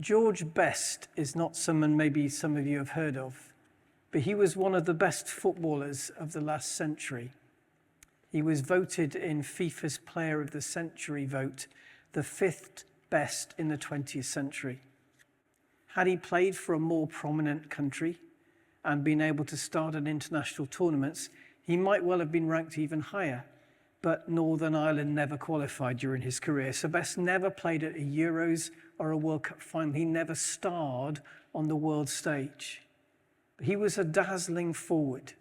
George Best is not someone maybe some of you have heard of, but he was one of the best footballers of the last century. He was voted in FIFA's Player of the Century vote, the 5th best in the 20th century. Had he played for a more prominent country and been able to start at international tournaments, he might well have been ranked even higher. But Northern Ireland never qualified during his career. So Best never played at a Euros or a World Cup final. He never starred on the world stage. But he was a dazzling forward,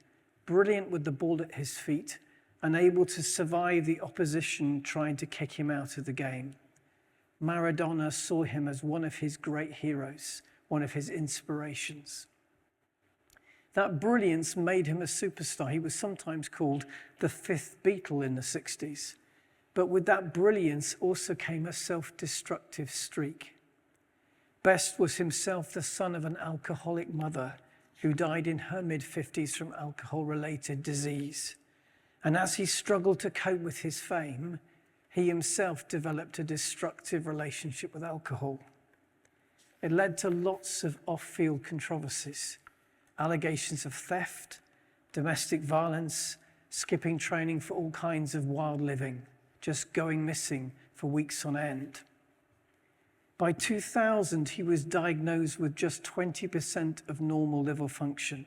brilliant with the ball at his feet, and able to survive the opposition trying to kick him out of the game. Maradona saw him as one of his great heroes, one of his inspirations. That brilliance made him a superstar. He was sometimes called the 5th Beatle in the 60s. But with that brilliance also came a self-destructive streak. Best was himself the son of an alcoholic mother who died in her mid-50s from alcohol-related disease. And as he struggled to cope with his fame, he himself developed a destructive relationship with alcohol. It led to lots of off-field controversies. Allegations of theft, domestic violence, skipping training for all kinds of wild living, just going missing for weeks on end. By 2000, he was diagnosed with just 20% of normal liver function.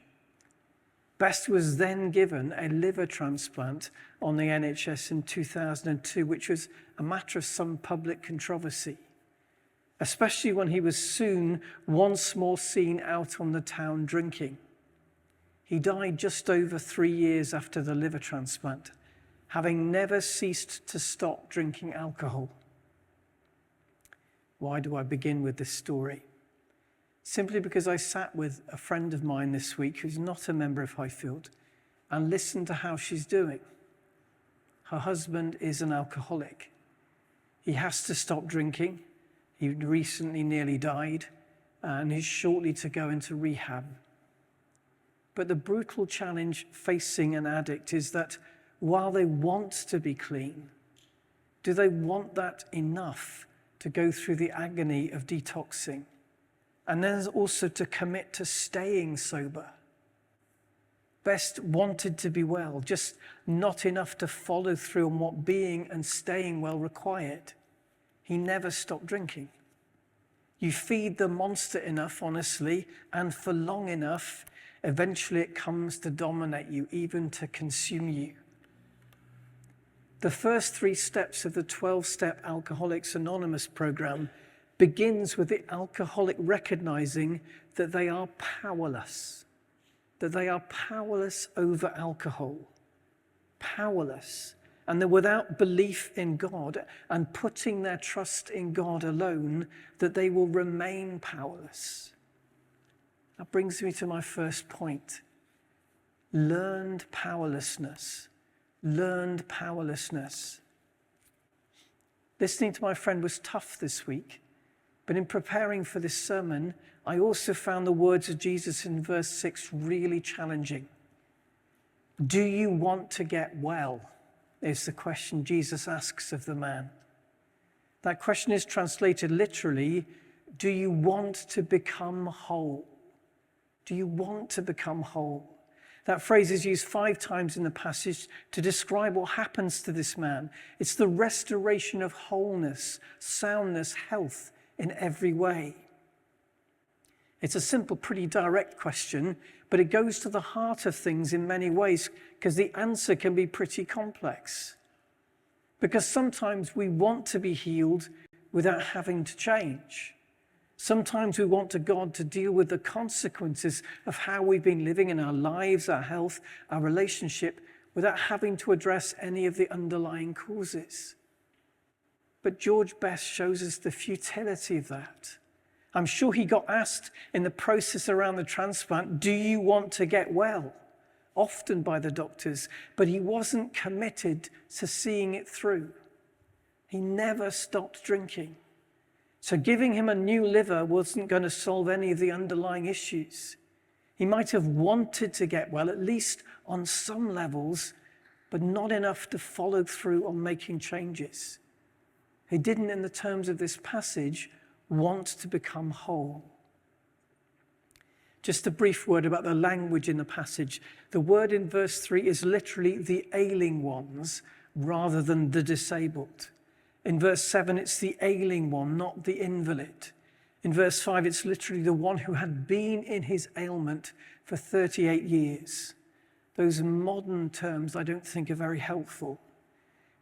Best was then given a liver transplant on the NHS in 2002, which was a matter of some public controversy, especially when he was soon once more seen out on the town drinking. He died just over 3 years after the liver transplant, having never ceased to stop drinking alcohol. Why do I begin with this story? Simply because I sat with a friend of mine this week who's not a member of Highfield and listened to how she's doing. Her husband is an alcoholic. He has to stop drinking. He recently nearly died and is shortly to go into rehab. But the brutal challenge facing an addict is that while they want to be clean, do they want that enough to go through the agony of detoxing? And then also to commit to staying sober. Best wanted to be well, just not enough to follow through on what being and staying well required. He never stopped drinking. You feed the monster enough, honestly, and for long enough, eventually it comes to dominate you, even to consume you. The first 3 steps of the 12-step Alcoholics Anonymous program begins with the alcoholic recognizing that they are powerless over alcohol, powerless, and that without belief in God and putting their trust in God alone, that they will remain powerless. That brings me to my first point. Learned powerlessness. Learned powerlessness. Listening to my friend was tough this week, but in preparing for this sermon, I also found the words of Jesus in verse 6 really challenging. Do you want to get well? Is the question Jesus asks of the man. That question is translated literally, do you want to become whole? Do you want to become whole? That phrase is used 5 times in the passage to describe what happens to this man. It's the restoration of wholeness, soundness, health in every way. It's a simple, pretty direct question, but it goes to the heart of things in many ways because the answer can be pretty complex. Because sometimes we want to be healed without having to change. Sometimes we want God to deal with the consequences of how we've been living in our lives, our health, our relationship, without having to address any of the underlying causes. But George Best shows us the futility of that. I'm sure he got asked in the process around the transplant, do you want to get well? Often by the doctors, but he wasn't committed to seeing it through. He never stopped drinking. So giving him a new liver wasn't going to solve any of the underlying issues. He might have wanted to get well, at least on some levels, but not enough to follow through on making changes. He didn't, in the terms of this passage, want to become whole. Just a brief word about the language in the passage. The word in verse 3 is literally the ailing ones rather than the disabled. In verse 7, it's the ailing one, not the invalid. In verse 5, it's literally the one who had been in his ailment for 38 years. Those modern terms I don't think are very helpful.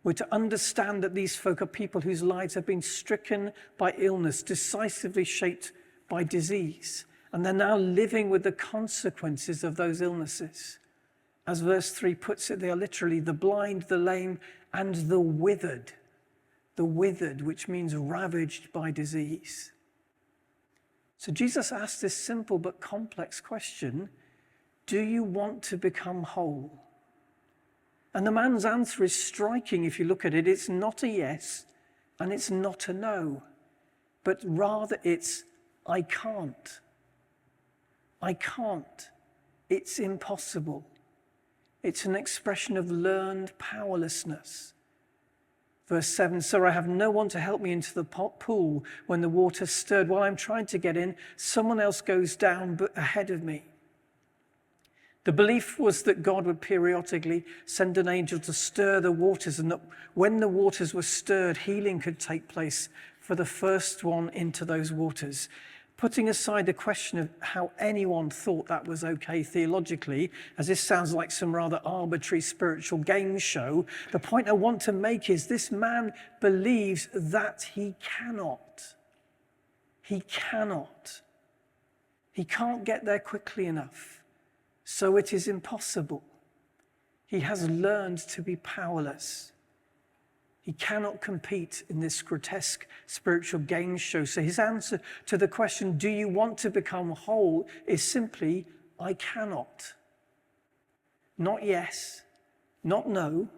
We're to understand that these folk are people whose lives have been stricken by illness, decisively shaped by disease. And they're now living with the consequences of those illnesses. As verse 3 puts it, they are literally the blind, the lame, and the withered. The withered, which means ravaged by disease. So Jesus asked this simple but complex question, do you want to become whole? And the man's answer is striking if you look at it. It's not a yes, and it's not a no, but rather it's, I can't. I can't. It's impossible. It's an expression of learned powerlessness. Verse 7, "Sir, I have no one to help me into the pool when the water stirred. While I'm trying to get in, someone else goes down ahead of me." The belief was that God would periodically send an angel to stir the waters, and that when the waters were stirred, healing could take place for the first one into those waters. Putting aside the question of how anyone thought that was okay theologically, as this sounds like some rather arbitrary spiritual game show, the point I want to make is this man believes that he cannot. He cannot. He can't get there quickly enough, so it is impossible. He has learned to be powerless. He cannot compete in this grotesque spiritual game show. So his answer to the question, do you want to become whole, is simply, I cannot. Not yes, not no,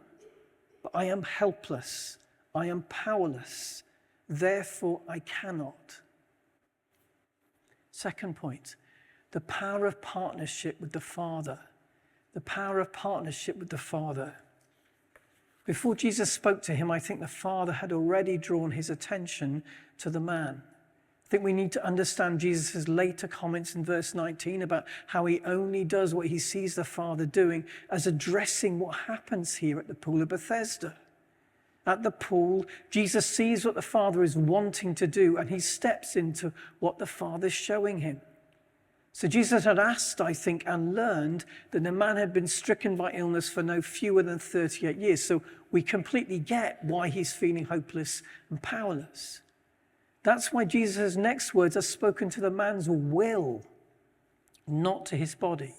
but I am helpless. I am powerless. Therefore, I cannot. Second point, the power of partnership with the Father. The power of partnership with the Father. Before Jesus spoke to him, I think the Father had already drawn his attention to the man. I think we need to understand Jesus' later comments in verse 19 about how he only does what he sees the Father doing as addressing what happens here at the pool of Bethesda. At the pool, Jesus sees what the Father is wanting to do, and he steps into what the Father's showing him. So Jesus had asked, I think, and learned that the man had been stricken by illness for no fewer than 38 years. So we completely get why he's feeling hopeless and powerless. That's why Jesus' next words are spoken to the man's will, not to his body.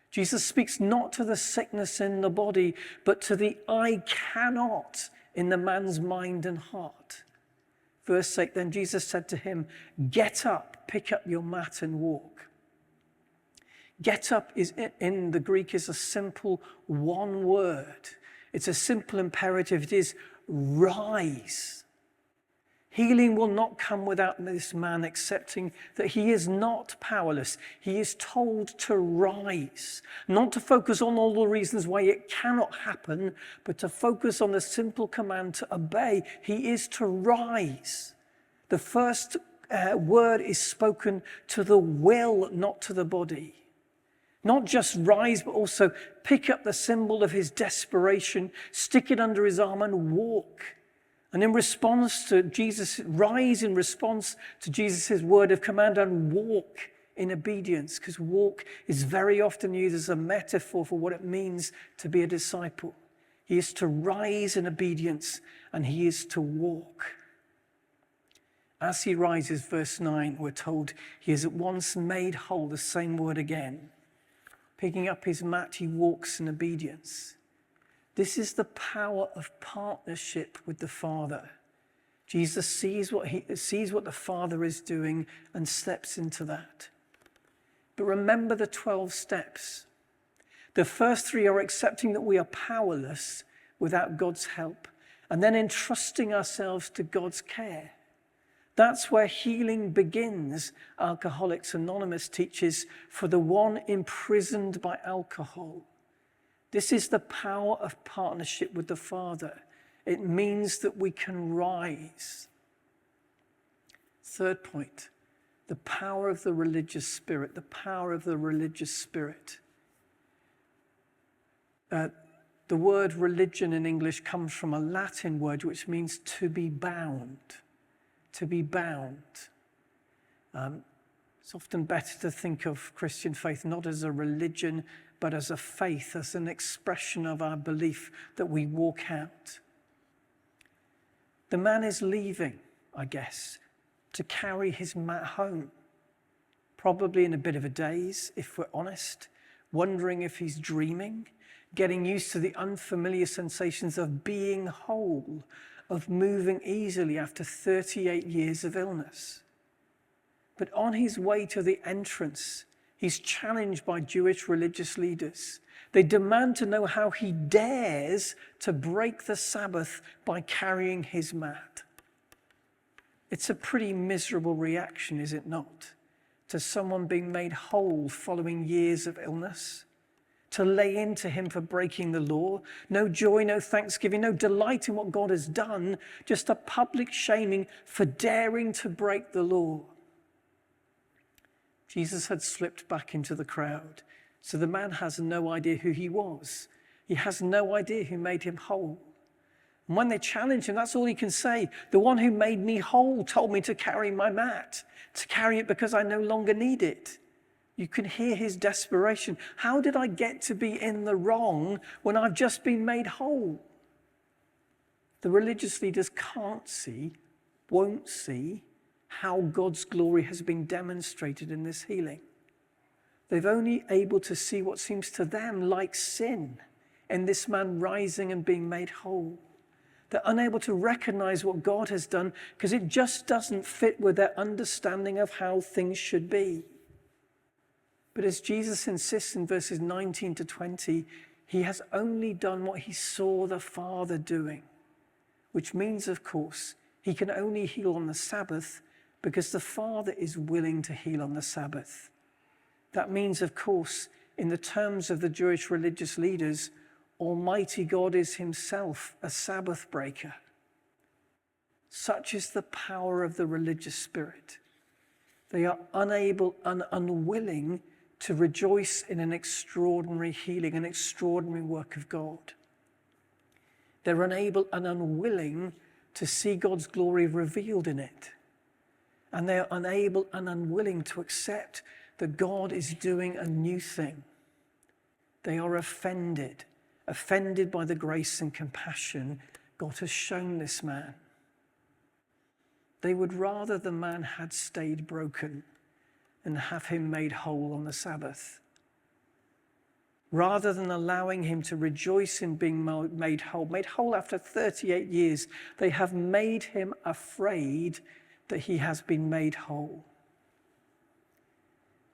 Jesus speaks not to the sickness in the body, but to the I cannot in the man's mind and heart. Verse 8, then Jesus said to him, "Get up, pick up your mat and walk." Get up is in the Greek is a simple one word. It's a simple imperative. It is rise. Healing will not come without this man accepting that he is not powerless. He is told to rise, not to focus on all the reasons why it cannot happen, but to focus on the simple command to obey. He is to rise. The first word is spoken to the will, not to the body. Not just rise, but also pick up the symbol of his desperation, stick it under his arm and walk. And in response to Jesus, rise in response to Jesus' word of command and walk in obedience, because walk is very often used as a metaphor for what it means to be a disciple. He is to rise in obedience and he is to walk. As he rises, verse 9, we're told he is at once made whole, the same word again. Picking up his mat, he walks in obedience. This is the power of partnership with the Father. Jesus sees what the Father is doing and steps into that. But remember the 12 steps. The first 3 are accepting that we are powerless without God's help, and then entrusting ourselves to God's care. That's where healing begins, Alcoholics Anonymous teaches, for the one imprisoned by alcohol. This is the power of partnership with the Father. It means that we can rise. Third point, the power of the religious spirit, the power of the religious spirit. The word religion in English comes from a Latin word which means to be bound. To be bound. It's often better to think of Christian faith not as a religion, but as a faith, as an expression of our belief that we walk out. The man is leaving, I guess, to carry his mat home, probably in a bit of a daze, if we're honest, wondering if he's dreaming, getting used to the unfamiliar sensations of being whole, of moving easily after 38 years of illness. But on his way to the entrance, he's challenged by Jewish religious leaders. They demand to know how he dares to break the Sabbath by carrying his mat. It's a pretty miserable reaction, is it not, to someone being made whole following years of illness? To lay into him for breaking the law, no joy, no thanksgiving, no delight in what God has done, just a public shaming for daring to break the law. Jesus had slipped back into the crowd, so the man has no idea who he was. He has no idea who made him whole. And when they challenge him, that's all he can say. The one who made me whole told me to carry my mat, to carry it because I no longer need it. You can hear his desperation. How did I get to be in the wrong when I've just been made whole? The religious leaders can't see, won't see, how God's glory has been demonstrated in this healing. They're only able to see what seems to them like sin in this man rising and being made whole. They're unable to recognize what God has done because it just doesn't fit with their understanding of how things should be. But as Jesus insists in verses 19 to 20, he has only done what he saw the Father doing, which means, of course, he can only heal on the Sabbath because the Father is willing to heal on the Sabbath. That means, of course, in the terms of the Jewish religious leaders, Almighty God is himself a Sabbath breaker. Such is the power of the religious spirit. They are unable and unwilling to rejoice in an extraordinary healing, an extraordinary work of God. They're unable and unwilling to see God's glory revealed in it. And they're unable and unwilling to accept that God is doing a new thing. They are offended by the grace and compassion God has shown this man. They would rather the man had stayed broken and have him made whole on the Sabbath. Rather than allowing him to rejoice in being made whole after 38 years, they have made him afraid that he has been made whole.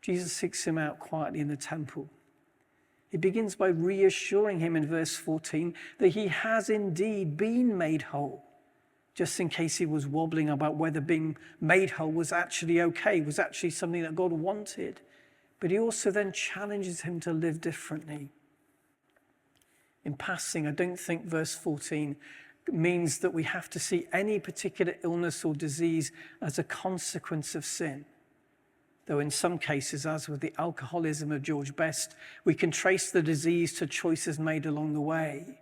Jesus seeks him out quietly in the temple. He begins by reassuring him in verse 14 that he has indeed been made whole, just in case he was wobbling about whether being made whole was actually okay, was actually something that God wanted. But he also then challenges him to live differently. In passing, I don't think verse 14 means that we have to see any particular illness or disease as a consequence of sin. Though in some cases, as with the alcoholism of George Best, we can trace the disease to choices made along the way.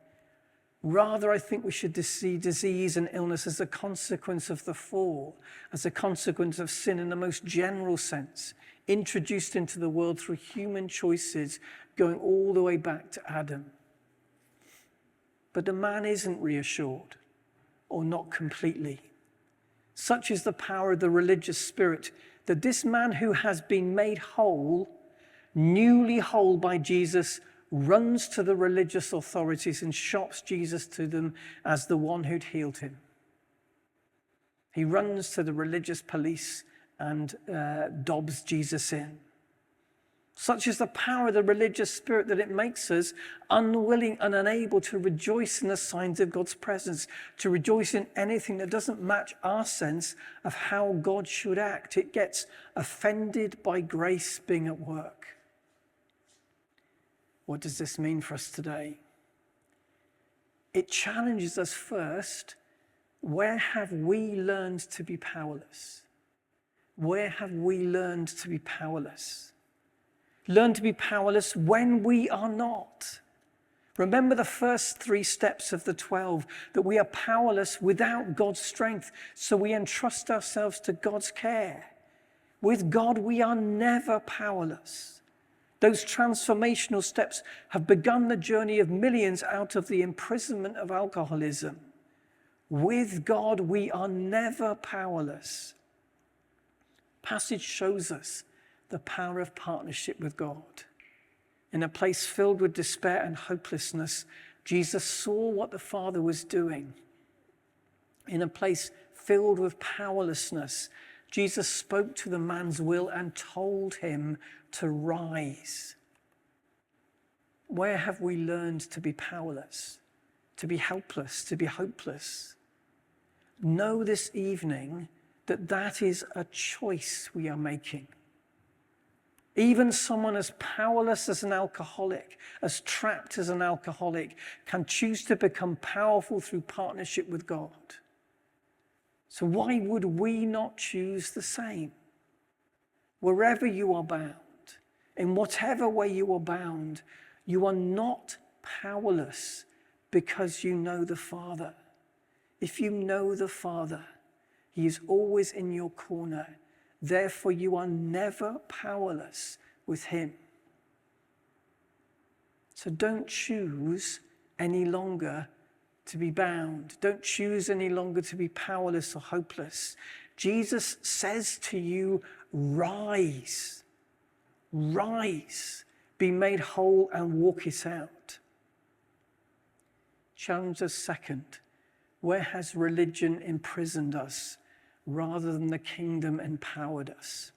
Rather, I think we should see disease and illness as a consequence of the fall, as a consequence of sin in the most general sense, introduced into the world through human choices going all the way back to Adam. But the man isn't reassured, or not completely. Such is the power of the religious spirit that this man who has been made whole, newly whole by Jesus, runs to the religious authorities and shops Jesus to them as the one who'd healed him. He runs to the religious police and dobs Jesus in. Such is the power of the religious spirit that it makes us unwilling and unable to rejoice in the signs of God's presence, to rejoice in anything that doesn't match our sense of how God should act. It gets offended by grace being at work. What does this mean for us today? It challenges us first. Where have we learned to be powerless? Where have we learned to be powerless? Learn to be powerless when we are not. Remember the first 3 steps of the 12, that we are powerless without God's strength, so we entrust ourselves to God's care. With God, we are never powerless. Those transformational steps have begun the journey of millions out of the imprisonment of alcoholism. With God, we are never powerless. Passage shows us the power of partnership with God. In a place filled with despair and hopelessness, Jesus saw what the Father was doing. In a place filled with powerlessness, Jesus spoke to the man's will and told him to rise. Where have we learned to be powerless, to be helpless, to be hopeless? Know this evening that that is a choice we are making. Even someone as powerless as an alcoholic, as trapped as an alcoholic, can choose to become powerful through partnership with God. So why would we not choose the same? Wherever you are bound, in whatever way you are bound, you are not powerless because you know the Father. If you know the Father, He is always in your corner. Therefore, you are never powerless with Him. So don't choose any longer to be bound. Don't choose any longer to be powerless or hopeless. Jesus says to you, rise. Rise. Be made whole and walk it out. Challenge us second. Where has religion imprisoned us rather than the kingdom empowered us?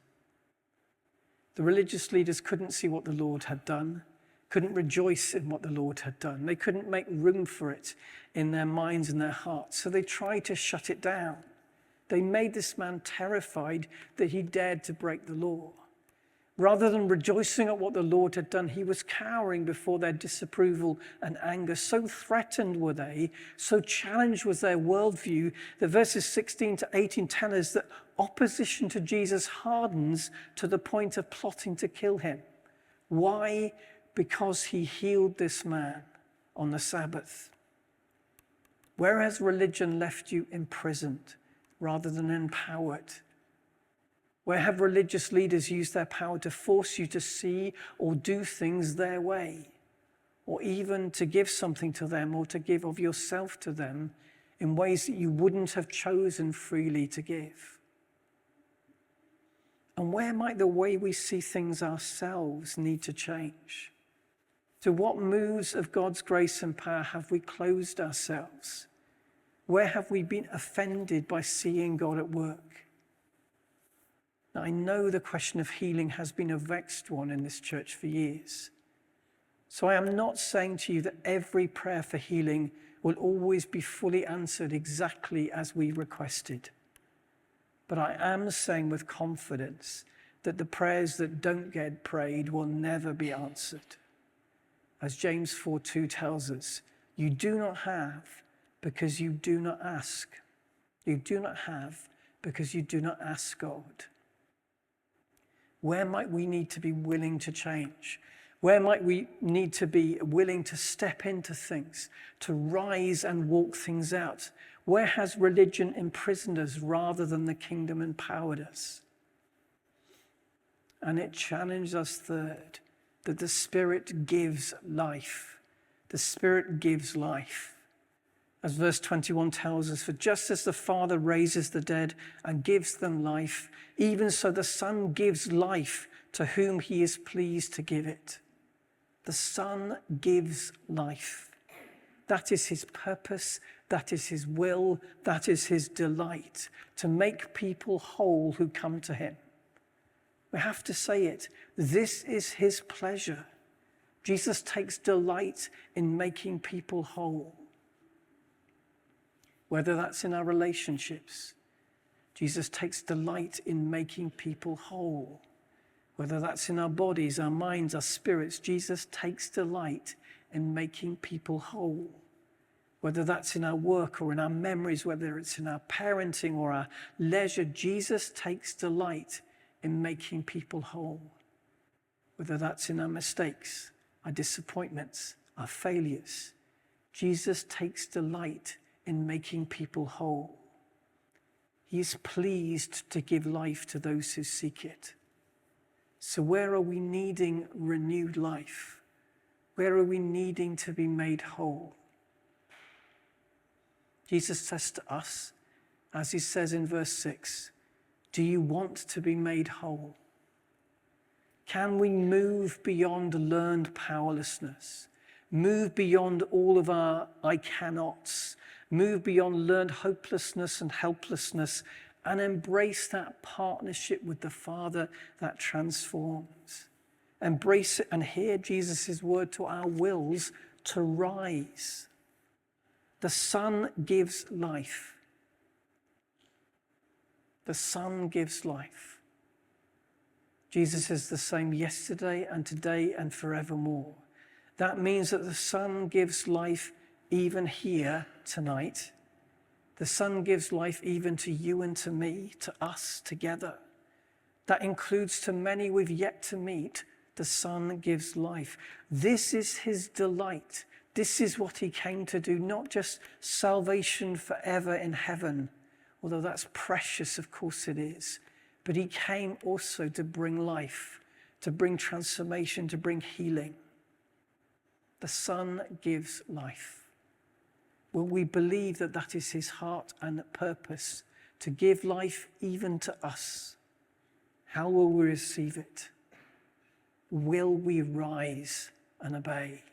The religious leaders couldn't see what the Lord had done, couldn't rejoice in what the Lord had done. They couldn't make room for it in their minds and their hearts, so they tried to shut it down. They made this man terrified that he dared to break the law. Rather than rejoicing at what the Lord had done, he was cowering before their disapproval and anger. So threatened were they, so challenged was their worldview, that verses 16 to 18 tell us that opposition to Jesus hardens to the point of plotting to kill him. Why? Because he healed this man on the Sabbath. Where has religion left you imprisoned rather than empowered? Where have religious leaders used their power to force you to see or do things their way, or even to give something to them or to give of yourself to them in ways that you wouldn't have chosen freely to give? And where might the way we see things ourselves need to change? To what moves of God's grace and power have we closed ourselves? Where have we been offended by seeing God at work? Now, I know the question of healing has been a vexed one in this church for years. So I am not saying to you that every prayer for healing will always be fully answered exactly as we requested. But I am saying with confidence that the prayers that don't get prayed will never be answered. As James 4:2 tells us, you do not have because you do not ask. You do not have because you do not ask God. Where might we need to be willing to change? Where might we need to be willing to step into things, to rise and walk things out? Where has religion imprisoned us rather than the kingdom empowered us? And it challenges us third, that the Spirit gives life. The Spirit gives life. As verse 21 tells us, for just as the Father raises the dead and gives them life, even so the Son gives life to whom he is pleased to give it. The Son gives life. That is his purpose, that is his will, that is his delight, to make people whole who come to him. We have to say it. This is his pleasure. Jesus takes delight in making people whole. Whether that's in our relationships, Jesus takes delight in making people whole. Whether that's in our bodies, our minds, our spirits, Jesus takes delight in making people whole. whether that's in our work or in our memories, whether it's in our parenting or our leisure. Jesus takes delight in making people whole, whether that's in our mistakes, our disappointments, our failures. Jesus takes delight in making people whole. He is pleased to give life to those who seek it. So where are we needing renewed life? Where are we needing to be made whole? Jesus says to us, as he says in verse 6, do you want to be made whole? Can we move beyond learned powerlessness? Move beyond all of our I cannots? Move beyond learned hopelessness and helplessness and embrace that partnership with the Father that transforms. Embrace it and hear Jesus' word to our wills to rise. The Son gives life. The Son gives life. Jesus is the same yesterday and today and forevermore. That means that the Son gives life even here tonight. The Son gives life even to you and to me, to us together. That includes to many we've yet to meet. The Son gives life. This is his delight. This is what he came to do, not just salvation forever in heaven, although that's precious, of course it is. But he came also to bring life, to bring transformation, to bring healing. The Son gives life. Will we believe that that is his heart and purpose, to give life even to us? How will we receive it? Will we rise and obey?